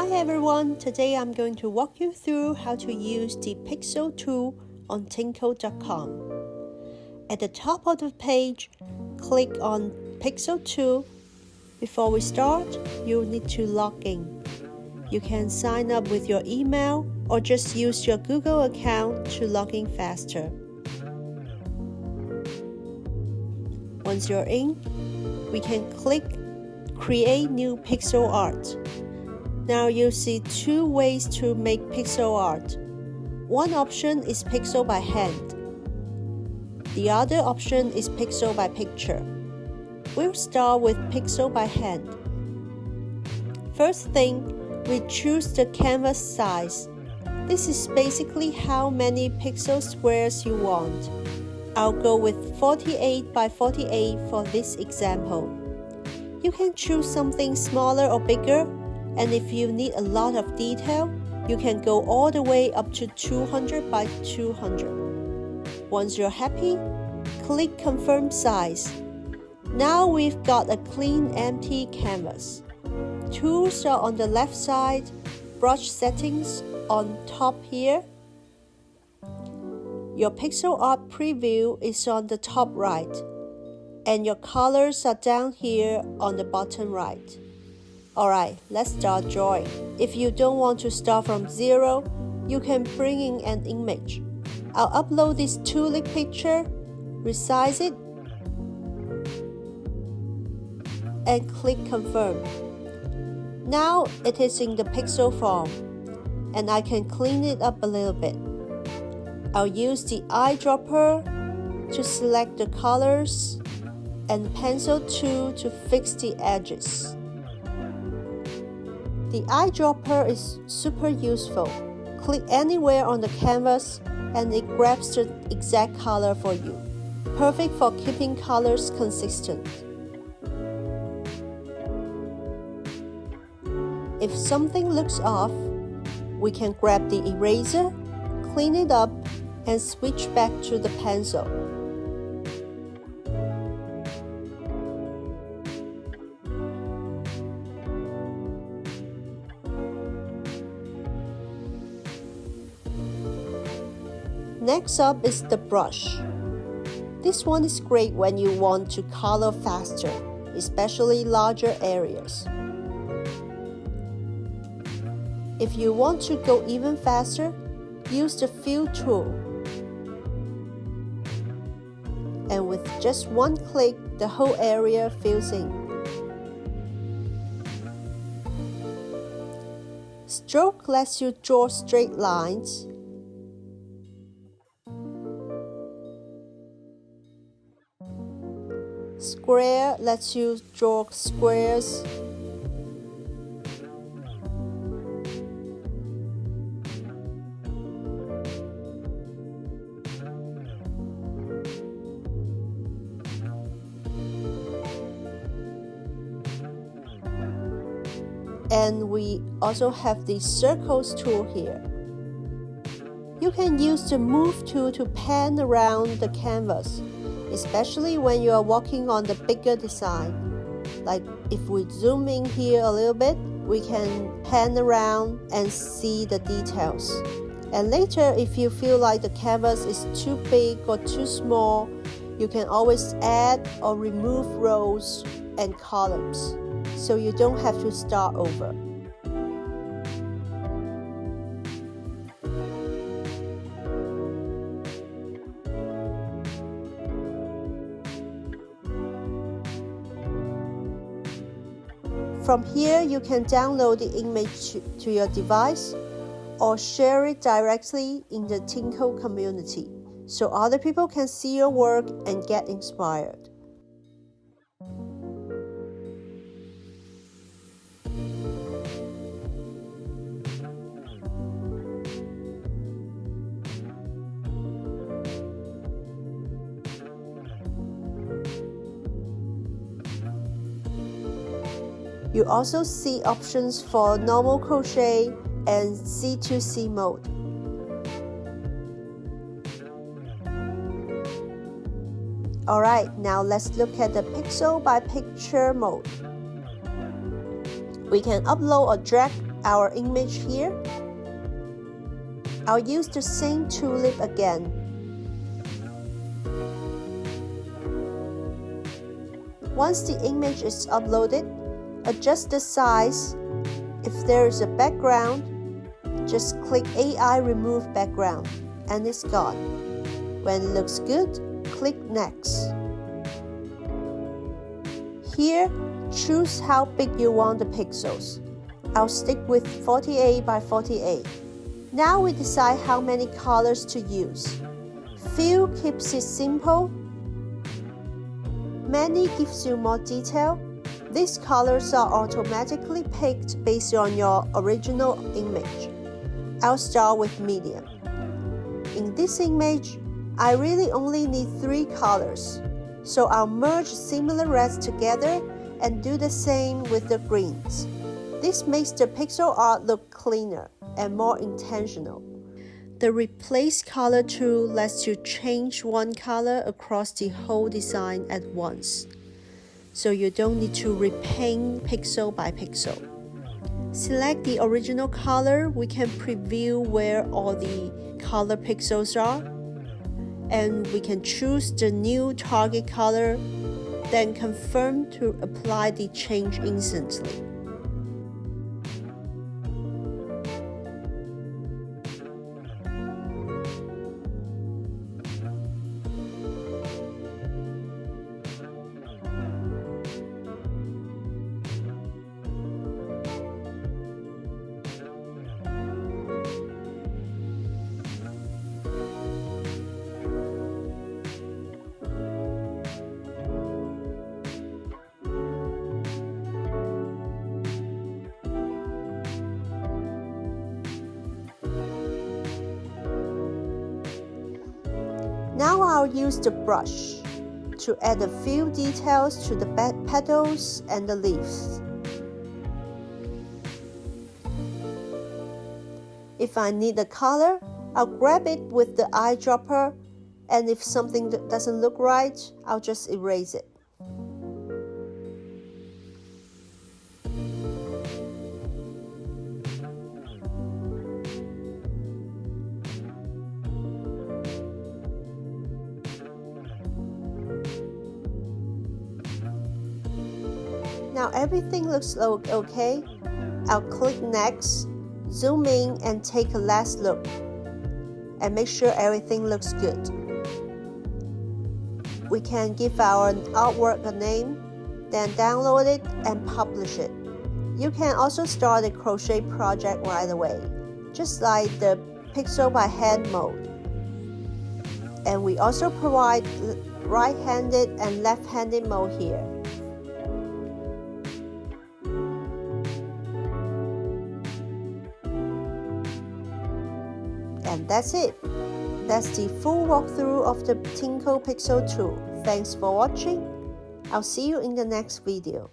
Hi everyone, today I'm going to walk you through how to use the Pixel tool on Tinnkle.com. At the top of the page, click on Pixel tool. Before we start, you'll need to log in. You can sign up with your email or just use your Google account to log in faster. Once you're in, we can click Create New Pixel Art. Now you'll see two ways to make pixel art. One option is pixel by hand. The other option is pixel by picture. We'll start with pixel by hand. First thing, we choose the canvas size. This is basically how many pixel squares you want. I'll go with 48 by 48 for this example. You can choose something smaller or bigger, and if you need a lot of detail, you can go all the way up to 200 by 200. Once you're happy, click Confirm Size. Now we've got a clean, empty canvas. Tools are on the left side, brush settings on top here. Your pixel art preview is on the top right, and your colors are down here on the bottom right. Alright, let's start drawing. If you don't want to start from zero, you can bring in an image. I'll upload this tulip picture, resize it, and click Confirm. Now it is in the pixel form, and I can clean it up a little bit. I'll use the eyedropper to select the colors and pencil tool to fix the edges. The eyedropper is super useful. Click anywhere on the canvas and it grabs the exact color for you. Perfect for keeping colors consistent. If something looks off, we can grab the eraser, clean it up, and switch back to the pencil. Next up is the brush. This one is great when you want to color faster, especially larger areas. If you want to go even faster, use the Fill tool. And with just one click, the whole area fills in. Stroke lets you draw straight lines. Square lets you draw squares. And we also have the circles tool here. You can use the move tool to pan around the canvas, especially when you are working on the bigger design. Like if we zoom in here a little bit, we can pan around and see the details. And later, if you feel like the canvas is too big or too small, you can always add or remove rows and columns, so you don't have to start over. From here, you can download the image to your device or share it directly in the Tinnkle community so other people can see your work and get inspired. You also see options for normal crochet and C2C mode. Alright, now let's look at the pixel by picture mode. We can upload or drag our image here. I'll use the same tulip again. Once the image is uploaded, adjust the size. If there is a background, just click AI Remove Background and it's gone. When it looks good, click Next. Here, choose how big you want the pixels. I'll stick with 48 by 48. Now we decide how many colors to use. Few keeps it simple. Many gives you more detail. These colors are automatically picked based on your original image. I'll start with medium. In this image, I really only need 3 colors, so I'll merge similar reds together and do the same with the greens. This makes the pixel art look cleaner and more intentional. The Replace Color tool lets you change one color across the whole design at once, so you don't need to repaint pixel by pixel. Select the original color. We can preview where all the color pixels are, and we can choose the new target color, then confirm to apply the change instantly. Now I'll use the brush to add a few details to the petals and the leaves. If I need a color, I'll grab it with the eyedropper, and if something doesn't look right, I'll just erase it. Now everything looks okay. I'll click Next, zoom in and take a last look, and make sure everything looks good. We can give our artwork a name, then download it and publish it. You can also start a crochet project right away, just like the pixel by hand mode. And we also provide right-handed and left-handed mode here. And that's it. That's the full walkthrough of the Tinnkle Pixel tool. Thanks for watching. I'll see you in the next video.